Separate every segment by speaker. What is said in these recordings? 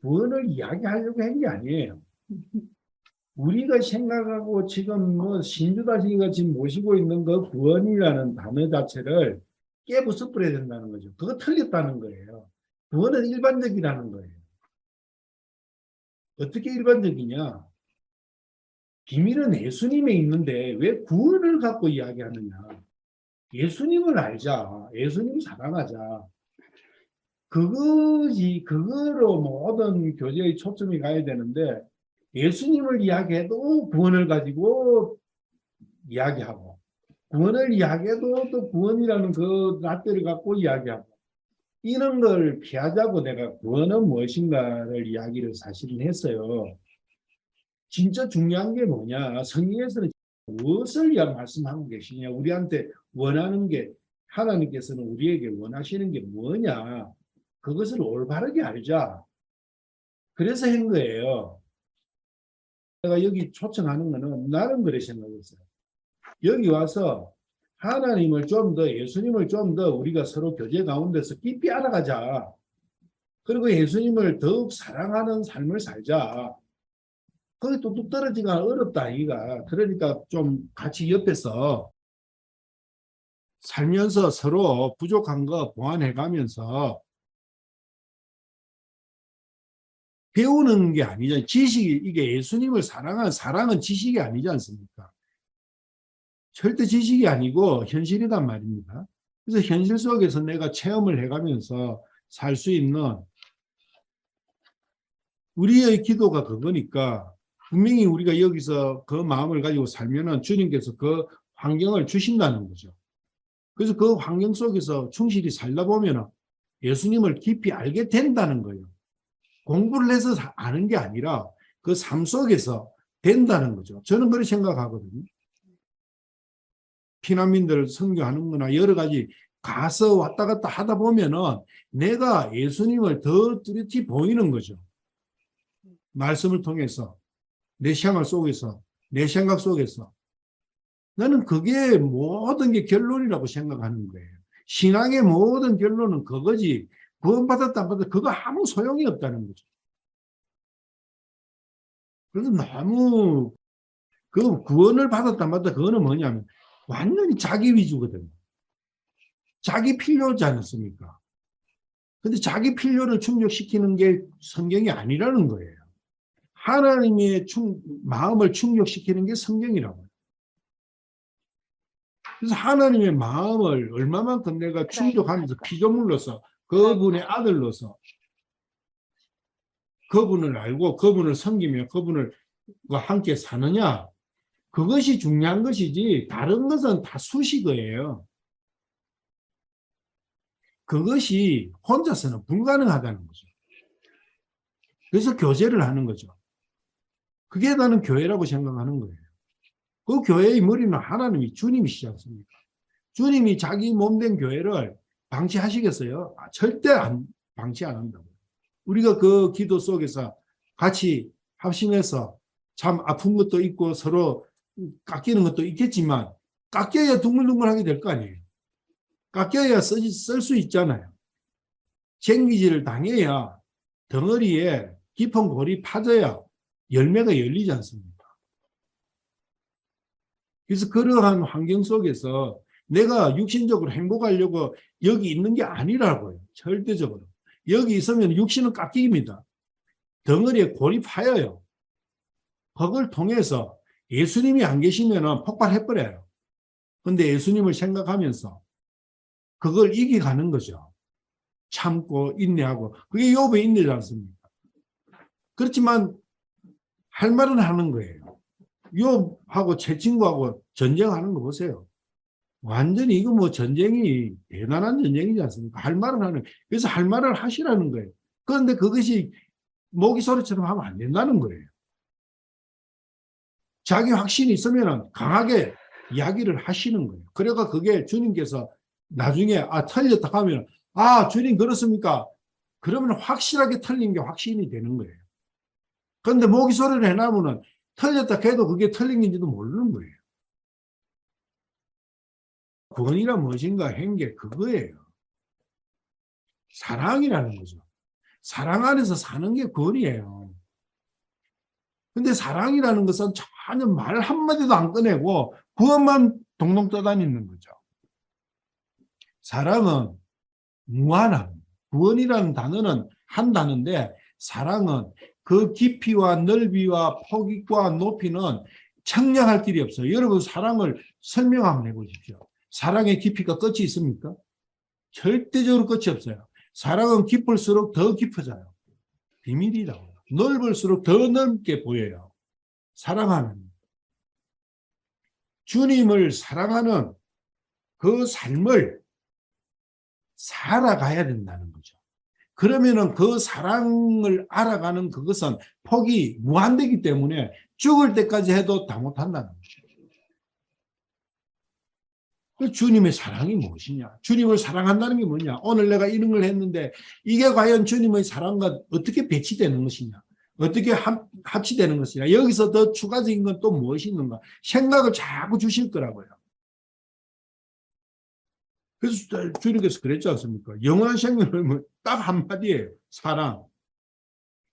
Speaker 1: 구원을 이야기하려고 한 게 아니에요. 우리가 생각하고 지금 뭐 신주다시가 지금 모시고 있는 그 구원이라는 단어 자체를 깨부숴버려야 된다는 거죠. 그거 틀렸다는 거예요. 구원은 일반적이라는 거예요. 어떻게 일반적이냐? 비밀은 예수님에 있는데 왜 구원을 갖고 이야기하느냐? 예수님을 알자. 예수님 사랑하자. 그거지, 그거로 모든 교제의 초점이 가야 되는데, 예수님을 이야기해도 구원을 가지고 이야기하고, 구원을 이야기해도 또 구원이라는 그 잣대를 갖고 이야기하고, 이런 걸 피하자고 내가 구원은 무엇인가를 이야기를 사실은 했어요. 진짜 중요한 게 뭐냐? 성경에서는 무엇을 말씀하고 계시냐? 우리한테 원하는 게, 하나님께서는 우리에게 원하시는 게 뭐냐? 그것을 올바르게 알자. 그래서 한 거예요. 내가 여기 초청하는 거는 나는 그래 생각했어요. 여기 와서 하나님을 좀 더, 예수님을 좀 더 우리가 서로 교제 가운데서 깊이 알아가자. 그리고 예수님을 더욱 사랑하는 삶을 살자. 거기 뚝뚝 떨어지기가 어렵다, 이가. 그러니까 좀 같이 옆에서 살면서 서로 부족한 거 보완해 가면서 배우는 게 아니잖아요. 지식이, 이게 예수님을 사랑한 사랑은 지식이 아니지 않습니까? 절대 지식이 아니고 현실이란 말입니다. 그래서 현실 속에서 내가 체험을 해가면서 살 수 있는 우리의 기도가 그거니까 분명히 우리가 여기서 그 마음을 가지고 살면은 주님께서 그 환경을 주신다는 거죠. 그래서 그 환경 속에서 충실히 살다 보면은 예수님을 깊이 알게 된다는 거예요. 공부를 해서 아는 게 아니라 그 삶 속에서 된다는 거죠. 저는 그렇게 생각하거든요. 피난민들 선교하는 거나 여러 가지 가서 왔다 갔다 하다 보면은 내가 예수님을 더 뚜렷이 보이는 거죠. 말씀을 통해서, 내 생활 속에서, 내 생각 속에서. 나는 그게 모든 게 결론이라고 생각하는 거예요. 신앙의 모든 결론은 그거지. 구원받았다 안 받았다 그거 아무 소용이 없다는 거죠. 그래서 너무 그 구원을 받았다 안 받았다 그거는 뭐냐면 완전히 자기 위주거든요. 자기 필요지 않습니까? 근데 자기 필요를 충족시키는 게 성경이 아니라는 거예요. 하나님의 마음을 충족시키는 게 성경이라고요. 그래서 하나님의 마음을 얼마만큼 내가 충족하면서 피조물로서 그분의 아들로서 그분을 알고 그분을 섬기며 그분을 함께 사느냐, 그것이 중요한 것이지 다른 것은 다 수식어예요. 그것이 혼자서는 불가능하다는 거죠. 그래서 교제를 하는 거죠. 그게 나는 교회라고 생각하는 거예요. 그 교회의 머리는 하나님이, 주님이시지 않습니까? 주님이 자기 몸된 교회를 방치하시겠어요? 절대 방치 안 한다고요. 우리가 그 기도 속에서 같이 합심해서 참 아픈 것도 있고 서로 깎이는 것도 있겠지만 깎여야 둥글둥글하게 될 거 아니에요. 깎여야 쓸 수 있잖아요. 쟁기질을 당해야 덩어리에 깊은 골이 파져야 열매가 열리지 않습니까? 그래서 그러한 환경 속에서 내가 육신적으로 행복하려고 여기 있는 게 아니라고요. 절대적으로. 여기 있으면 육신은 깎입니다. 덩어리에 골이 파여요. 그걸 통해서 예수님이 안 계시면 폭발해버려요. 근데 예수님을 생각하면서 그걸 이겨가는 거죠. 참고 인내하고. 그게 욥의 인내지 않습니까? 그렇지만 할 말은 하는 거예요. 욥하고 제 친구하고 전쟁하는 거 보세요. 완전히 이거 뭐 전쟁이 대단한 전쟁이지 않습니까? 할 말은 하는. 그래서 할 말을 하시라는 거예요. 그런데 그것이 모기 소리처럼 하면 안 된다는 거예요. 자기 확신이 있으면 강하게 이야기를 하시는 거예요. 그래가 그게 주님께서 나중에 틀렸다 하면 주님 그렇습니까? 그러면 확실하게 틀린 게 확신이 되는 거예요. 그런데 모기 소리를 해놔면 틀렸다 해도 그게 틀린 건지도 모르는 거예요. 구원이란 무엇인가 한 게 그거예요. 사랑이라는 거죠. 사랑 안에서 사는 게 구원이에요. 근데 사랑이라는 것은 전혀 말 한마디도 안 꺼내고 구원만 동동 떠다니는 거죠. 사랑은 무한함. 구원이라는 단어는 한 단어인데 사랑은 그 깊이와 넓이와 폭이와 높이는 청량할 길이 없어요. 여러분 사랑을 설명 한번 해보십시오. 사랑의 깊이가 끝이 있습니까? 절대적으로 끝이 없어요. 사랑은 깊을수록 더 깊어져요. 비밀이라고요. 넓을수록 더 넓게 보여요. 사랑하는 주님을 사랑하는 그 삶을 살아가야 된다는 거죠. 그러면은 그 사랑을 알아가는 그것은 폭이 무한되기 때문에 죽을 때까지 해도 다 못한다는 거죠. 그 주님의 사랑이 무엇이냐? 주님을 사랑한다는 게 뭐냐? 오늘 내가 이런 걸 했는데 이게 과연 주님의 사랑과 어떻게 배치되는 것이냐? 어떻게 합치되는 것이냐? 여기서 더 추가적인 건 또 무엇이 있는가? 생각을 자꾸 주실 거라고요. 그래서 주님께서 그랬지 않습니까? 영원한 생명을 딱 한마디예요. 사랑.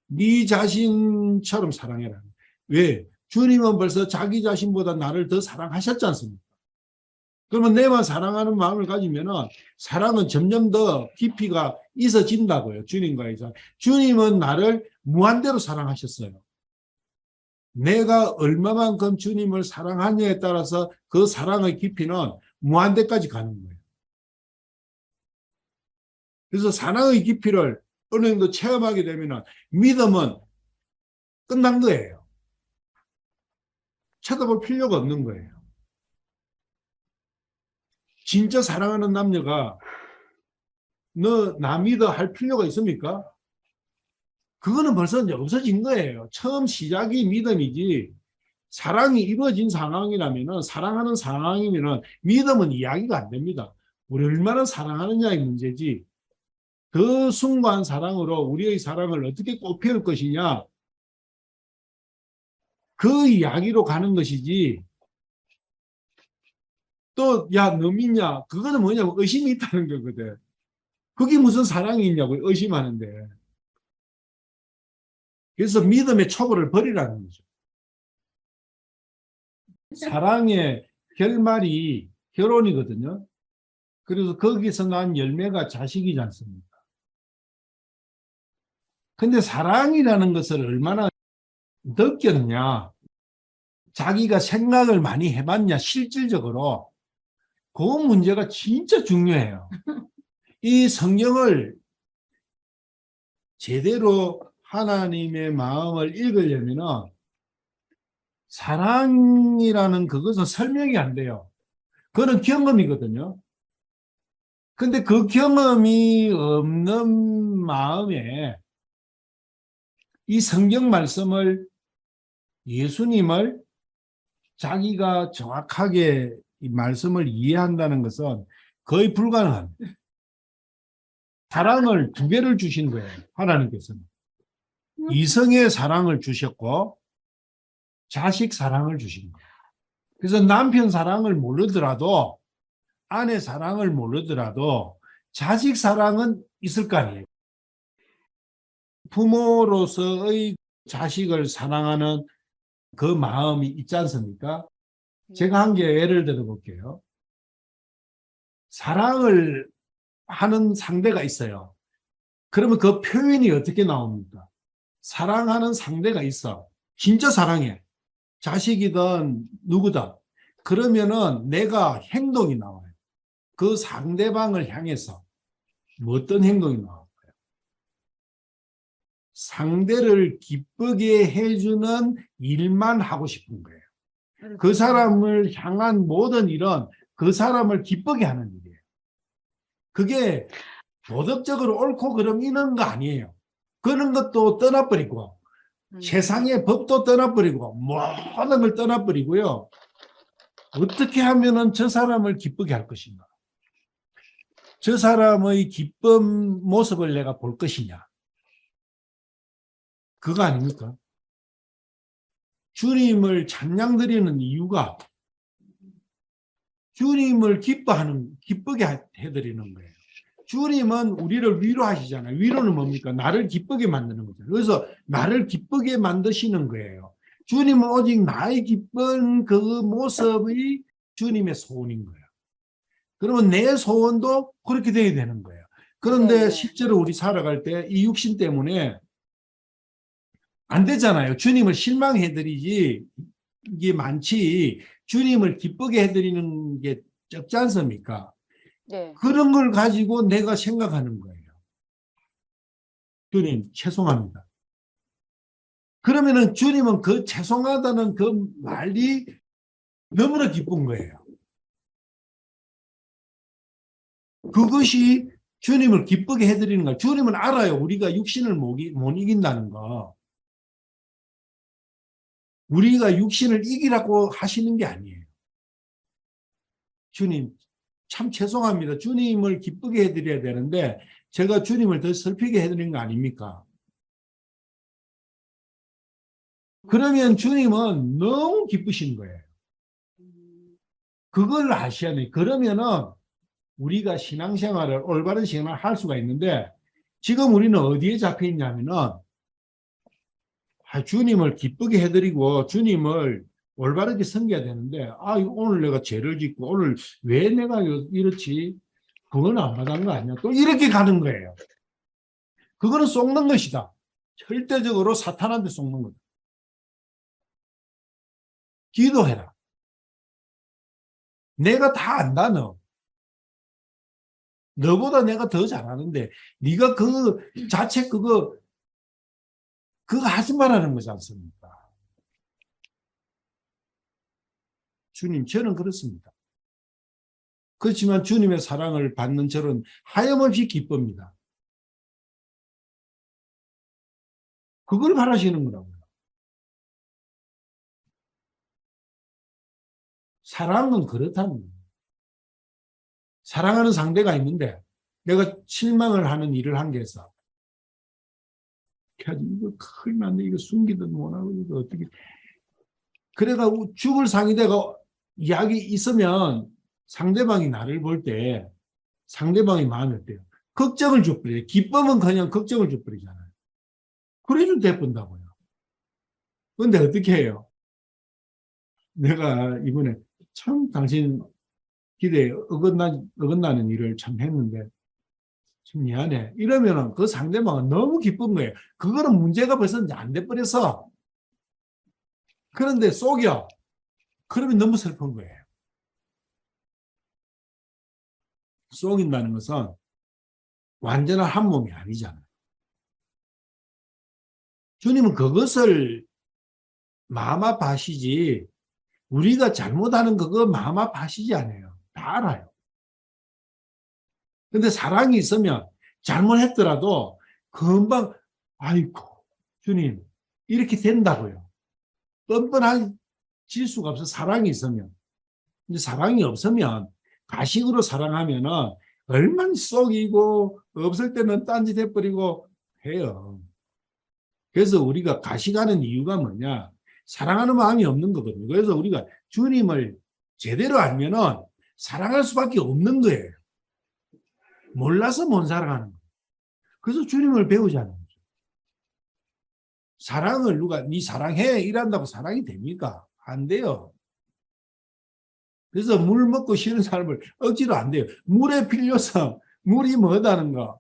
Speaker 1: 네 자신처럼 사랑해라. 왜? 주님은 벌써 자기 자신보다 나를 더 사랑하셨지 않습니까? 그러면 내만 사랑하는 마음을 가지면은 사랑은 점점 더 깊이가 있어진다고요. 주님과의 사랑. 주님은 나를 무한대로 사랑하셨어요. 내가 얼마만큼 주님을 사랑하냐에 따라서 그 사랑의 깊이는 무한대까지 가는 거예요. 그래서 사랑의 깊이를 어느 정도 체험하게 되면 믿음은 끝난 거예요. 쳐다볼 필요가 없는 거예요. 진짜 사랑하는 남녀가 너 나 믿어 할 필요가 있습니까? 그거는 벌써 이제 없어진 거예요. 처음 시작이 믿음이지 사랑이 이루어진 상황이라면은 사랑하는 상황이면은 믿음은 이야기가 안 됩니다. 우리 얼마나 사랑하느냐의 문제지 더 숭고한 사랑으로 우리의 사랑을 어떻게 꽃피울 것이냐 그 이야기로 가는 것이지 또 야 너 믿냐 그거는 뭐냐면 의심이 있다는 거거든. 그게 무슨 사랑이 있냐고 의심하는데 그래서 믿음의 촉을 버리라는 거죠. 사랑의 결말이 결혼이거든요. 그래서 거기서 난 열매가 자식이지 않습니까? 근데 사랑이라는 것을 얼마나 느꼈냐 자기가 생각을 많이 해봤냐 실질적으로 그 문제가 진짜 중요해요. 이 성경을 제대로 하나님의 마음을 읽으려면 사랑이라는 그것은 설명이 안 돼요. 그거는 경험이거든요. 근데 그 경험이 없는 마음에 이 성경 말씀을 예수님을 자기가 정확하게 이 말씀을 이해한다는 것은 거의 불가능합니다. 사랑을 두 개를 주신 거예요. 하나님께서는. 이성의 사랑을 주셨고 자식 사랑을 주신 거예요. 그래서 남편 사랑을 모르더라도 아내 사랑을 모르더라도 자식 사랑은 있을 거 아니에요. 부모로서의 자식을 사랑하는 그 마음이 있지 않습니까? 제가 한 개 예를 들어 볼게요. 사랑을 하는 상대가 있어요. 그러면 그 표현이 어떻게 나옵니까? 사랑하는 상대가 있어. 진짜 사랑해. 자식이든 누구다. 그러면은 내가 행동이 나와요. 그 상대방을 향해서 어떤 행동이 나올까요? 상대를 기쁘게 해주는 일만 하고 싶은 거예요. 그 사람을 향한 모든 일은 그 사람을 기쁘게 하는 일이에요. 그게 도덕적으로 옳고 그름 이런 거 아니에요. 그런 것도 떠나버리고 세상의 법도 떠나버리고 모든 걸 떠나버리고요. 어떻게 하면은 저 사람을 기쁘게 할 것인가? 저 사람의 기쁜 모습을 내가 볼 것이냐? 그거 아닙니까? 주님을 찬양드리는 이유가 주님을 기쁘게 해드리는 거예요. 주님은 우리를 위로하시잖아요. 위로는 뭡니까? 나를 기쁘게 만드는 거죠. 그래서 나를 기쁘게 만드시는 거예요. 주님은 오직 나의 기쁜 그 모습이 주님의 소원인 거예요. 그러면 내 소원도 그렇게 돼야 되는 거예요. 그런데
Speaker 2: 네네.
Speaker 1: 실제로 우리 살아갈 때 이 육신 때문에 안 되잖아요. 주님을 실망해드리지 이게 많지 주님을 기쁘게 해드리는 게 적지 않습니까?
Speaker 2: 네.
Speaker 1: 그런 걸 가지고 내가 생각하는 거예요. 주님 죄송합니다. 그러면은 주님은 그 죄송하다는 그 말이 너무나 기쁜 거예요. 그것이 주님을 기쁘게 해드리는 거예요. 주님은 알아요. 우리가 육신을 못 이긴다는 거. 우리가 육신을 이기라고 하시는 게 아니에요. 주님 참 죄송합니다. 주님을 기쁘게 해드려야 되는데 제가 주님을 더 슬프게 해드리는 거 아닙니까? 그러면 주님은 너무 기쁘신 거예요. 그걸 아셔야 돼요. 그러면은 우리가 신앙생활을 올바른 신앙을 할 수가 있는데 지금 우리는 어디에 잡혀 있냐면은 주님을 기쁘게 해드리고 주님을 올바르게 섬겨야 되는데 오늘 내가 죄를 짓고 오늘 왜 내가 이렇지? 그건 안 마땅한 거 아니야? 또 이렇게 가는 거예요. 그거는 속는 것이다. 절대적으로 사탄한테 속는 거다. 기도해라. 내가 다 안다 너. 너보다 내가 더 잘하는데 네가 그 자체 그거 하지 말라는 거지 않습니까? 주님 저는 그렇습니다. 그렇지만 주님의 사랑을 받는 저는 하염없이 기쁩니다. 그걸 바라시는 거라고요. 사랑은 그렇다는 거예요. 사랑하는 상대가 있는데 내가 실망을 하는 일을 한 게 있어. 이거 큰일 났네. 이거 숨기든 못하고 이거 어떻게. 그래가 죽을 상이 되고 이야기 있으면 상대방이 나를 볼 때 상대방의 마음이 어때요? 걱정을 줘버려요. 기쁨은 그냥 걱정을 줘버리잖아요. 그래도 돼본다고요. 그런데 어떻게 해요? 내가 이번에 참 당신 기대에 어긋나는 일을 참 했는데 좀 미안해. 이러면은 그 상대방은 너무 기쁜 거예요. 그거는 문제가 벌써 이제 안 돼버려서. 그런데 속여. 그러면 너무 슬픈 거예요. 속인다는 것은 완전한 한 몸이 아니잖아요. 주님은 그것을 마음 아파하시지 우리가 잘못하는 그거 마음 아파하시지 않아요. 다 알아요. 근데 사랑이 있으면 잘못했더라도 금방 아이고 주님 이렇게 된다고요. 뻔뻔해질 수가 없어. 사랑이 있으면. 근데 사랑이 없으면 가식으로 사랑하면은 얼마나 속이고 없을 때는 딴짓 해버리고 해요. 그래서 우리가 가식하는 이유가 뭐냐? 사랑하는 마음이 없는 거거든요. 그래서 우리가 주님을 제대로 알면은 사랑할 수밖에 없는 거예요. 몰라서 못 사랑하는 거예요. 그래서 주님을 배우자는 거죠. 사랑을 누가 네 사랑해 이란다고 사랑이 됩니까? 안 돼요. 그래서 물 먹고 쉬는 사람을 억지로 안 돼요. 물의 필요성, 물이 뭐다는 거.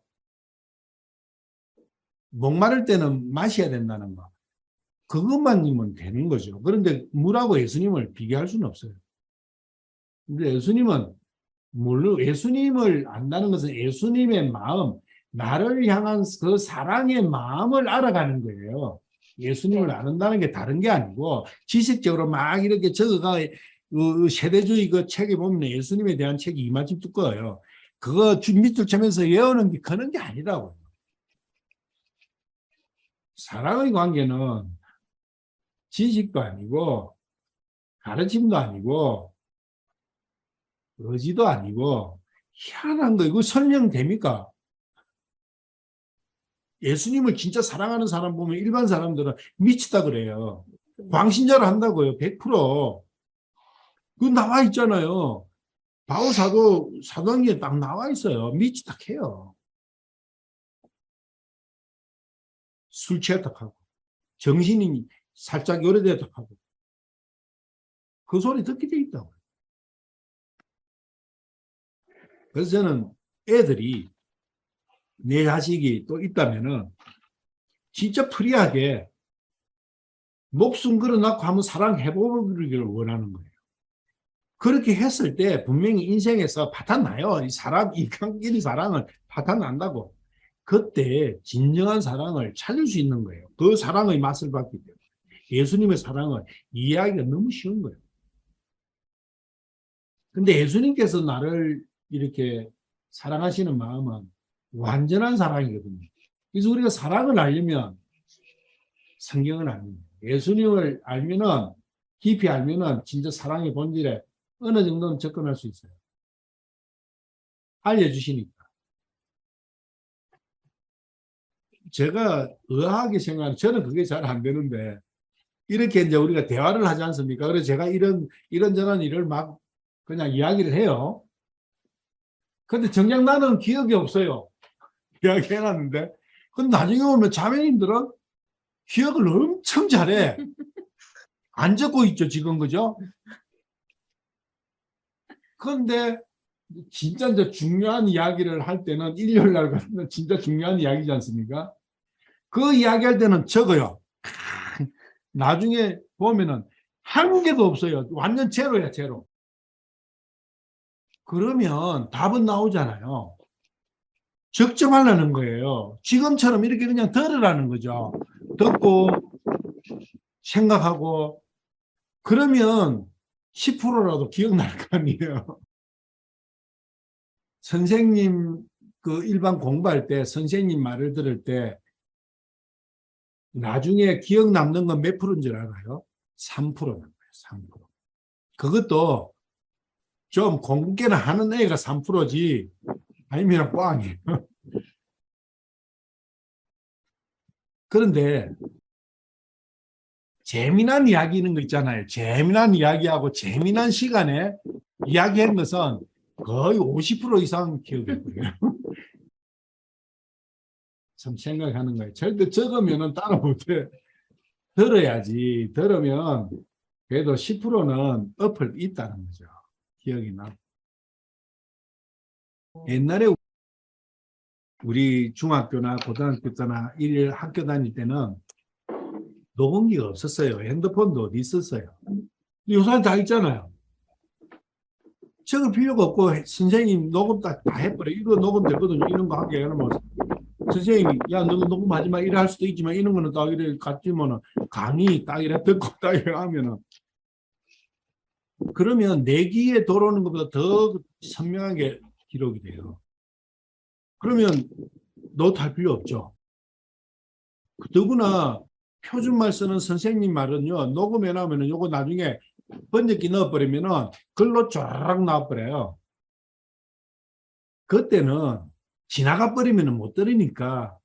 Speaker 1: 목마를 때는 마셔야 된다는 거. 그것만이면 되는 거죠. 그런데 물하고 예수님을 비교할 수는 없어요. 근데 예수님은 물론 예수님을 안다는 것은 예수님의 마음, 나를 향한 그 사랑의 마음을 알아가는 거예요. 예수님을 안다는 게 다른 게 아니고 지식적으로 막 이렇게 적어가 세대주의 그 책에 보면 예수님에 대한 책이 이만큼 두꺼워요. 그거 밑줄 치면서 외우는 게 그런 게 아니라고요. 사랑의 관계는 지식도 아니고 가르침도 아니고 의지도 아니고 희한한 거 이거 설명됩니까? 예수님을 진짜 사랑하는 사람 보면 일반 사람들은 미치다 그래요. 광신자를 한다고요. 100%. 그거 나와 있잖아요. 바울사도 사도행전에 딱 나와 있어요. 밑이 딱 해요. 술 취했다 하고 정신이 살짝 요래됐다 하고 그 소리 듣게 돼 있다고. 그래서 저는 애들이 내 자식이 또 있다면은 진짜 프리하게 목숨 걸어놓고 한번 사랑해보기를 원하는 거예요. 그렇게 했을 때 분명히 인생에서 파탄나요. 이 사람, 인간끼리 사랑은 파탄난다고. 그때 진정한 사랑을 찾을 수 있는 거예요. 그 사랑의 맛을 봤기 때문에. 예수님의 사랑을 이해하기가 너무 쉬운 거예요. 근데 예수님께서 나를 이렇게 사랑하시는 마음은 완전한 사랑이거든요. 그래서 우리가 사랑을 알려면 성경을 알면 예수님을 알면은 깊이 알면은 진짜 사랑의 본질에 어느 정도는 접근할 수 있어요. 알려주시니까. 제가 의아하게 생각하는, 저는 그게 잘 안 되는데, 이렇게 이제 우리가 대화를 하지 않습니까? 그래서 제가 이런저런 일을 막 그냥 이야기를 해요. 근데 정작 나는 기억이 없어요. 이야기 해놨는데. 근데 나중에 오면 자매님들은 기억을 엄청 잘해. 안 적고 있죠, 지금, 그죠? 그런데 진짜 이제 중요한 이야기를 할 때는 일요일 날 같은 진짜 중요한 이야기지 않습니까? 그 이야기할 때는 적어요. 나중에 보면은 한 개도 없어요. 완전 제로야, 제로. 그러면 답은 나오잖아요. 적점하려는 거예요. 지금처럼 이렇게 그냥 들으라는 거죠. 듣고 생각하고 그러면 10%라도 기억날 거 아니에요. 선생님 그 일반 공부할 때 선생님 말을 들을 때 나중에 기억 남는 건 몇 프로인 줄 알아요? 3%는 거예요. 3%. 그것도 좀 공부 꽤나 하는 애가 3%지 아니면 꽝이에요. 그런데 재미난 이야기 있는 거 있잖아요. 재미난 이야기하고 재미난 시간에 이야기한 것은 거의 50% 이상 기억해버려요. 참 생각하는 거예요. 절대 적으면 따라 못해. 들어야지. 들으면 그래도 10%는 엎을 있다는 거죠. 기억이 나. 옛날에 우리 중학교나 고등학교 때나 일 학교 다닐 때는 녹음기가 없었어요. 핸드폰도 어디 있었어요. 요새 다 있잖아요. 적을 필요가 없고 선생님 녹음 다 해버려. 이거 녹음 되거든요. 이런 거 하게 하면 선생님이 야 너 녹음하지 마 이래 할 수도 있지만 이런 거는 딱 이래 같지만은 강의 딱 이래 듣고 딱 이래 하면은 그러면 내 귀에 들어오는 것보다 더 선명하게 기록이 돼요. 그러면 노트 할 필요 없죠. 더구나 표준말 쓰는 선생님 말은요 녹음해 놔면은 요거 나중에 번역기 넣어버리면은 글로 쫙 나와버려요. 그때는 지나가 버리면 못 들으니까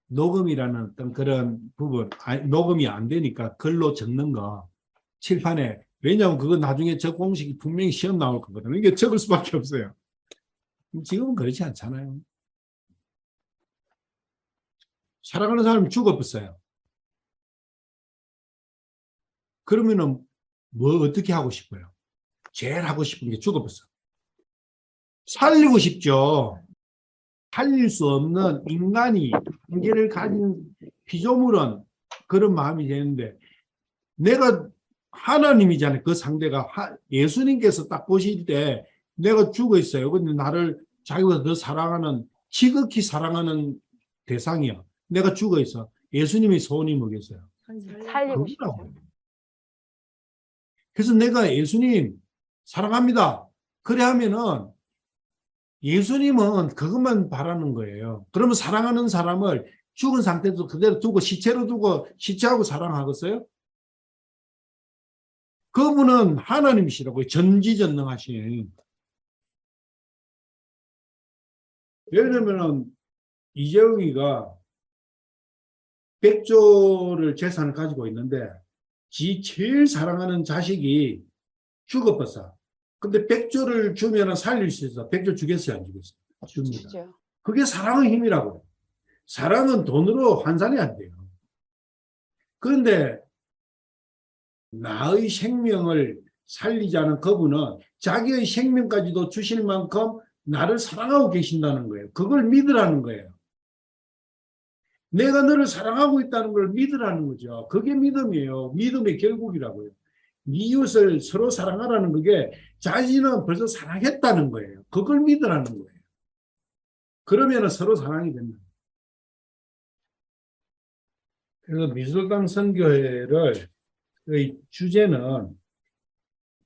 Speaker 1: 녹음이라는 어떤 그런 부분, 녹음이 안 되니까 글로 적는 거 칠판에. 왜냐하면 그거 나중에 저 공식이 분명히 시험 나올 거거든요. 이게 적을 수밖에 없어요. 지금은 그렇지 않잖아요. 사랑하는 사람이 죽어버렸어요. 그러면은 뭐 어떻게 하고 싶어요? 제일 하고 싶은 게 죽어버렸어. 살리고 싶죠. 살릴 수 없는 인간이 한계를 가진 피조물은 그런 마음이 되는데 내가 하나님이잖아요. 그 상대가 예수님께서 딱 보실 때 내가 죽어 있어요. 근데 나를 자기보다 더 사랑하는 지극히 사랑하는 대상이야. 내가 죽어 있어. 예수님의 소원이 뭐겠어요?
Speaker 2: 살리고 싶죠.
Speaker 1: 그래서 내가 예수님 사랑합니다. 그래 하면은 예수님은 그것만 바라는 거예요. 그러면 사랑하는 사람을 죽은 상태도 그대로 두고 시체로 두고 시체하고 사랑하겠어요? 그분은 하나님이시라고요. 전지전능하신. 예를 들면은 이재용이가 100조를 재산을 가지고 있는데 지 제일 사랑하는 자식이 죽어버렸어. 근데 100조를 주면 살릴 수 있어. 100조 주겠어요, 안 주겠어요? 줍니다.
Speaker 2: 주죠.
Speaker 1: 그게 사랑의 힘이라고요. 사랑은 돈으로 환산이 안 돼요. 그런데 나의 생명을 살리지 않은 그분은 자기의 생명까지도 주실 만큼 나를 사랑하고 계신다는 거예요. 그걸 믿으라는 거예요. 내가 너를 사랑하고 있다는 걸 믿으라는 거죠. 그게 믿음이에요. 믿음의 결국이라고요. 이웃을 서로 사랑하라는 그게 자신은 벌써 사랑했다는 거예요. 그걸 믿으라는 거예요. 그러면 서로 사랑이 된다. 그래서 미술당 선교회를 주제는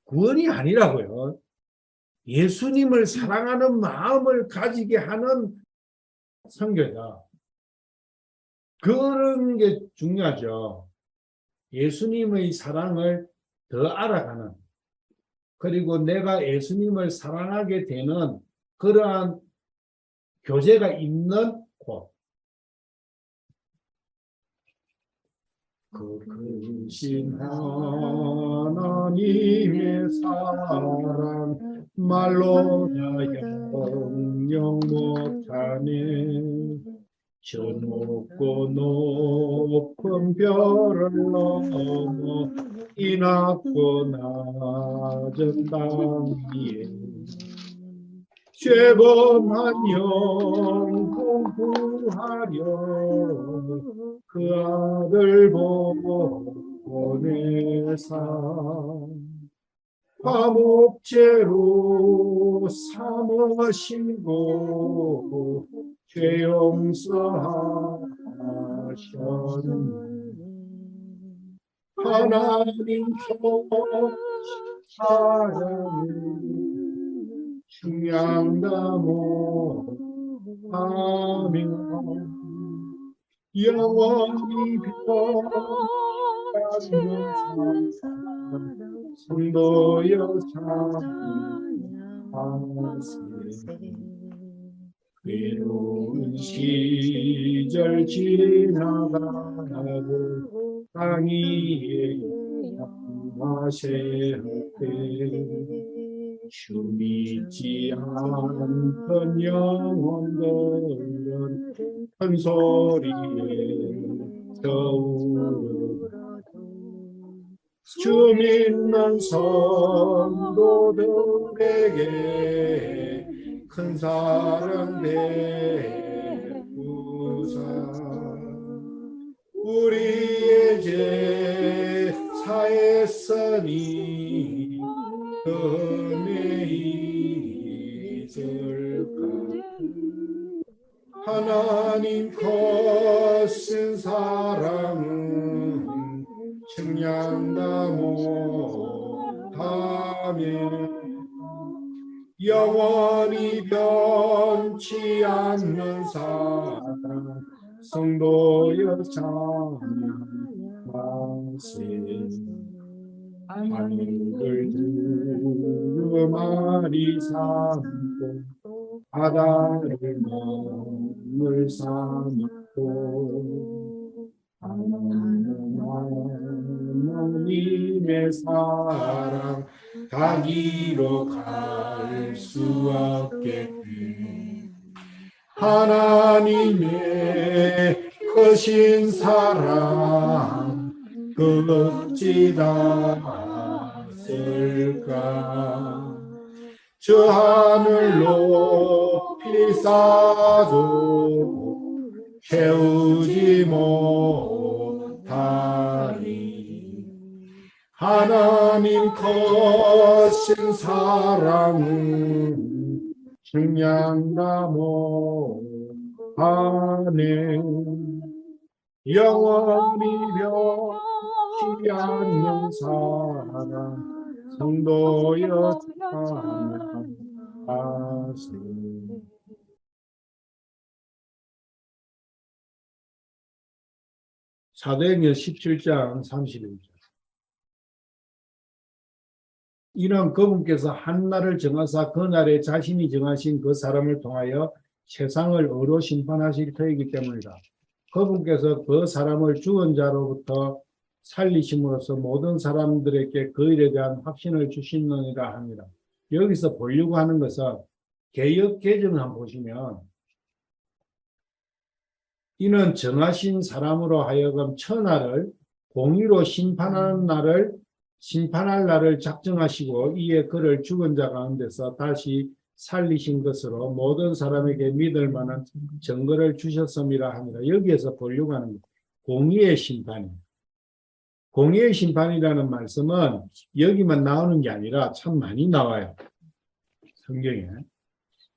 Speaker 1: 구원이 아니라고요. 예수님을 사랑하는 마음을 가지게 하는 선교다. 그런 게 중요하죠. 예수님의 사랑을 더 알아가는, 그리고 내가 예수님을 사랑하게 되는 그러한 교제가 있는 곳. 그 크신 하나님의 사랑 말로 다 영영 못하네. 저 높고 높은 별을 넘어 이 낮고 낮은 땅 위에 죄범한 영혼 구하려 그 아들 보내사 화목제로 삼으시고 죄 용서하셨네. 하나님께서 사랑을 중량다모 하며 영원히 변하는 성도여 찬양하세. 외로운 시절 지나가고 땅 위에 영화실 때 주 믿지 않던 영혼들은 큰 소리에 저울어도 주 믿는 성도들에게 큰 사랑 베푸사 우리의 죄 사했으니 금에 잊을까. 하나님 거신 사랑은 측량다 못하며 영원히 변치 않는 사랑 성도여 찬양하세. 하늘을 두 마리 삼고 바다를 몸을 삼고 하나님의 사랑 가기로 갈 수 없겠네. 하나님의 크신 사랑 어찌다 쓸까. 저 하늘 높이 쌓아도 채우지 못하리. 하나님 크신 사랑은 측량다 못하네. 영원히 변치 않는 사랑 성도여 찬양하세. 사도행전 17장 31절. 이는 그분께서 한 날을 정하사 그 날에 자신이 정하신 그 사람을 통하여 세상을 의로 심판하실 터이기 때문이다. 그분께서 그 사람을 죽은 자로부터 살리심으로써 모든 사람들에게 그 일에 대한 확신을 주시느니라 합니다. 여기서 보려고 하는 것은 개역 개정을 한번 보시면 이는 정하신 사람으로 하여금 천하를 공의로 심판할 날을 작정하시고 이에 그를 죽은 자 가운데서 다시 살리신 것으로 모든 사람에게 믿을 만한 증거를 주셨음이라 합니다. 여기에서 보려고 하는 것, 공의의 심판입니다. 공의의 심판이라는 말씀은 여기만 나오는 게 아니라 참 많이 나와요. 성경에.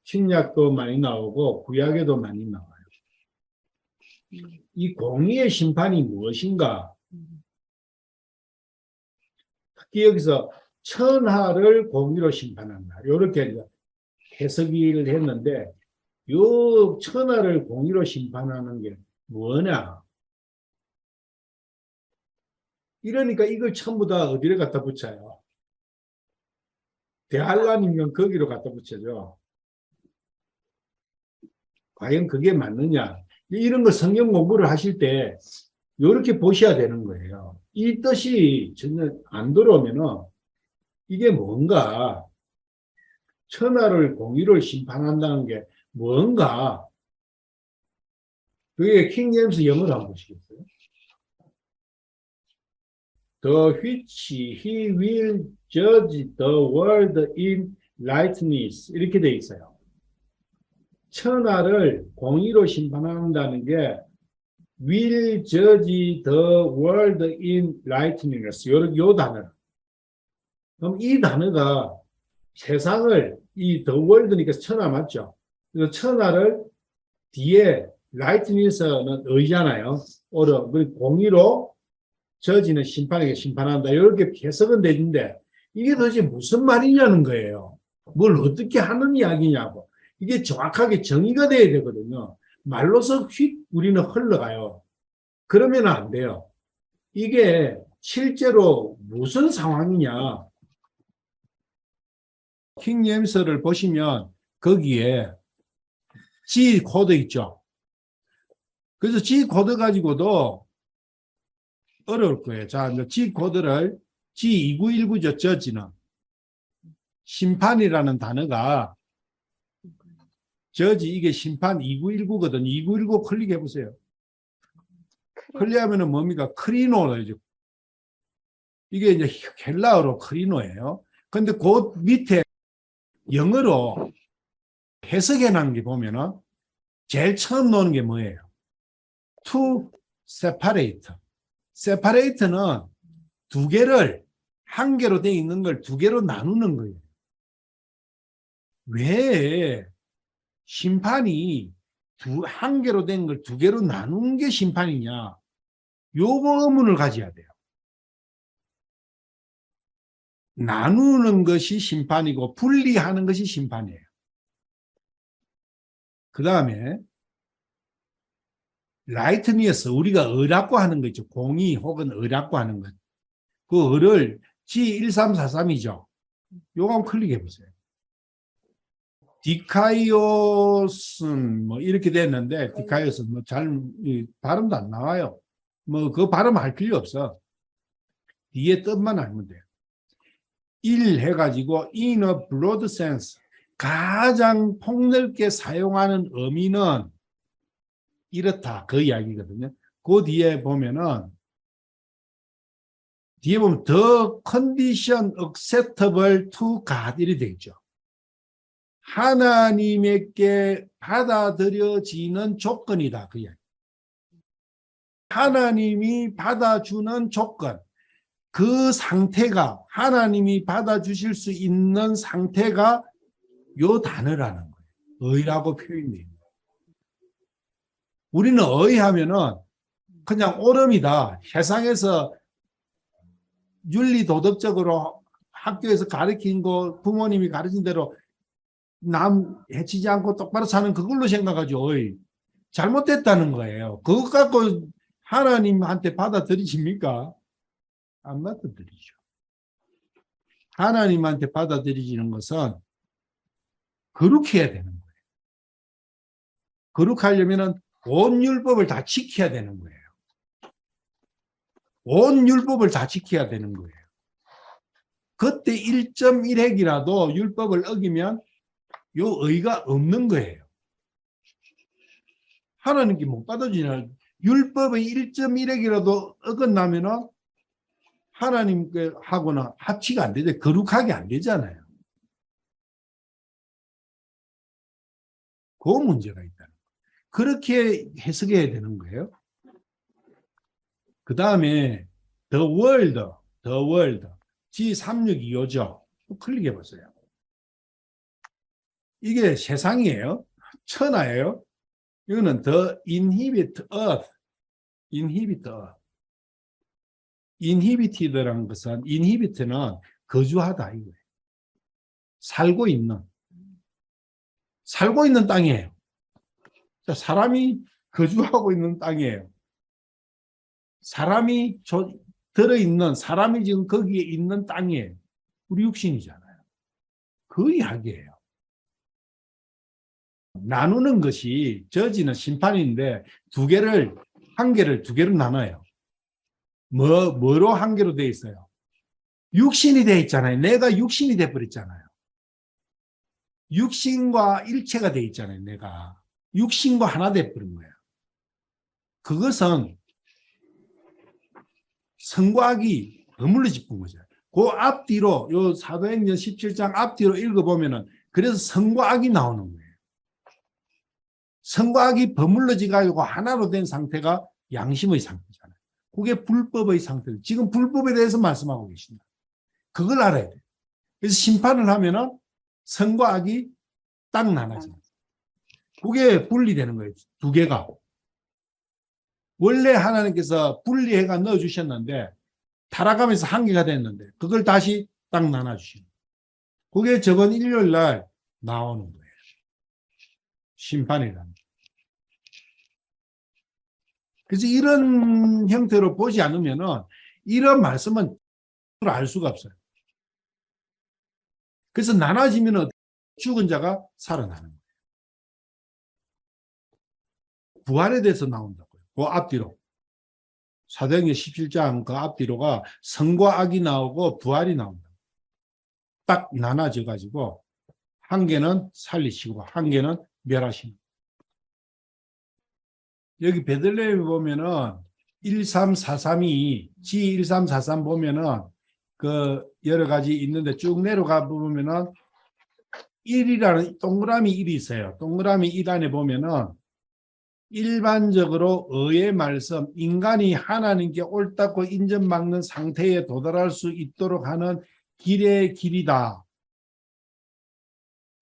Speaker 1: 신약도 많이 나오고 구약에도 많이 나와요. 이 공의의 심판이 무엇인가? 특히 여기서 천하를 공의로 심판한다. 이렇게 해석을 했는데 요 천하를 공의로 심판하는 게 뭐냐? 이러니까 이걸 전부 다 어디를 갖다 붙여요? 대한란이면 거기로 갖다 붙여죠. 과연 그게 맞느냐? 이런 거 성경 공부를 하실 때 이렇게 보셔야 되는 거예요. 이 뜻이 전혀 안 들어오면은 이게 뭔가 천하를 공의로 심판한다는 게 뭔가 그게 킹제임스 영어로 한번 보시겠어요? The which he will judge the world in righteousness 이렇게 돼 있어요. 천하를 공의로 심판한다는 게 will judge the world in righteousness 요 단어. 그럼 이 단어가 세상을 이 the world니까 천하 맞죠? 그래서 천하를 뒤에 righteousness는 의잖아요. 오르 공의로 저지는 심판에게 심판한다. 이렇게 해석은 되는데 이게 도대체 무슨 말이냐는 거예요. 뭘 어떻게 하는 이야기냐고. 이게 정확하게 정의가 돼야 되거든요. 말로서 휙 우리는 흘러가요. 그러면 안 돼요. 이게 실제로 무슨 상황이냐. 킹제임스를 보시면 거기에 G 코드 있죠. 그래서 G 코드 가지고도 어려울 거예요. 자, G 코드를 G2919죠. 저지는 심판이라는 단어가 저지 이게 심판 2919거든요. 2919 클릭해 보세요. 클릭하면은 뭡니까? 크리노죠. 이게 이제 헬라어로 크리노예요. 근데 그 밑에 영어로 해석해 놓은 게 보면은 제일 처음 놓는 게 뭐예요? To separate. separate는 두 개를 한 개로 되어 있는 걸 두 개로 나누는 거예요. 왜 심판이 한 개로 된 걸 두 개로 나누는 게 심판이냐? 요거 의문을 가져야 돼요. 나누는 것이 심판이고 분리하는 것이 심판이에요. 그 다음에 라이트니어스 우리가 의라고 하는 거 있죠. 공의 혹은 의라고 하는 것. 그 의를 G1343이죠. 요거 한번 클릭해 보세요. 디카이오스는 뭐 이렇게 됐는데 디카이오스 뭐 잘 발음도 안 나와요. 뭐 그 발음할 필요 없어. 뒤에 뜻만 알면 돼요. 1 해가지고 in a broad sense 가장 폭넓게 사용하는 의미는 이렇다. 그 이야기거든요. 그 뒤에 보면 the condition acceptable to God 이렇게 되겠죠. 하나님에게 받아들여지는 조건이다. 그 이야기. 하나님이 받아주는 조건. 그 상태가 하나님이 받아주실 수 있는 상태가 요 단어라는 거예요. 의라고 표현돼요. 우리는 의하면은 그냥 옳음이다. 세상에서 윤리 도덕적으로 학교에서 가르친 거 부모님이 가르친 대로 남 해치지 않고 똑바로 사는 그걸로 생각하죠. 의. 잘못됐다는 거예요. 그것 갖고 하나님한테 받아들이십니까? 안 받아들이죠. 하나님한테 받아들이지는 것은 거룩해야 되는 거예요. 거룩하려면 온 율법을 다 지켜야 되는 거예요. 온 율법을 다 지켜야 되는 거예요. 그때 1.1핵이라도 율법을 어기면 요 의가 없는 거예요. 하나님께 못 받아주냐. 율법의 1.1핵이라도 어긋나면은 하나님하고는 합치가 안 되죠. 거룩하게 안 되잖아요. 그 문제가 있다. 그렇게 해석해야 되는 거예요. 그 다음에 The World G362호죠. 클릭해 보세요. 이게 세상이에요. 천하예요. 이거는 The Inhabit Earth. Inhabited라는 것은 inhabit는 거주하다 이거예요. 살고 있는 땅이에요. 사람이 거주하고 있는 땅이에요. 사람이 들어있는, 사람이 지금 거기에 있는 땅이에요. 우리 육신이잖아요. 그 이야기예요. 나누는 것이 저지는 심판인데 한 개를 두 개로 나눠요. 뭐로 한 개로 되어 있어요? 육신이 되어 있잖아요. 내가 육신이 되어 버렸잖아요. 육신과 일체가 되어 있잖아요. 내가 육신과 하나 되어 버린 거예요. 그것은 선과 악이 버물러 짚은 거죠. 그 앞뒤로 요 사도행전 17장 앞뒤로 읽어보면은 그래서 선과 악이 나오는 거예요. 선과 악이 버물러져 가지고 하나로 된 상태가 양심의 상태잖아요. 그게 불법의 상태예요. 지금 불법에 대해서 말씀하고 계십니다. 그걸 알아야 돼요. 그래서 심판을 하면은 선과 악이 딱 나눠져요. 그게 분리되는 거예요. 두 개가. 원래 하나님께서 분리해가 넣어주셨는데 타락하면서 한 개가 됐는데 그걸 다시 딱 나눠주시는 거예요. 그게 저번 일요일 날 나오는 거예요. 심판이라는. 그래서 이런 형태로 보지 않으면은 이런 말씀은 알 수가 없어요. 그래서 나눠지면은 죽은 자가 살아나는 거예요. 부활에 대해서 나온다고요. 그 앞뒤로. 사도행전 17장 그 앞뒤로가 선과 악이 나오고 부활이 나온다. 딱 나눠져 가지고 한 개는 살리시고 한 개는 멸하시는. 여기 베들레헴에 보면은 13432 G1343 보면은 그 여러 가지 있는데 쭉 내려가 보면은 1이라는 동그라미 1이 있어요. 동그라미 1 안에 보면은 일반적으로 의의 말씀, 인간이 하나님께 옳다고 인정받는 상태에 도달할 수 있도록 하는 길의 길이다.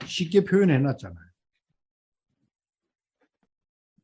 Speaker 1: 쉽게 표현해 놨잖아요.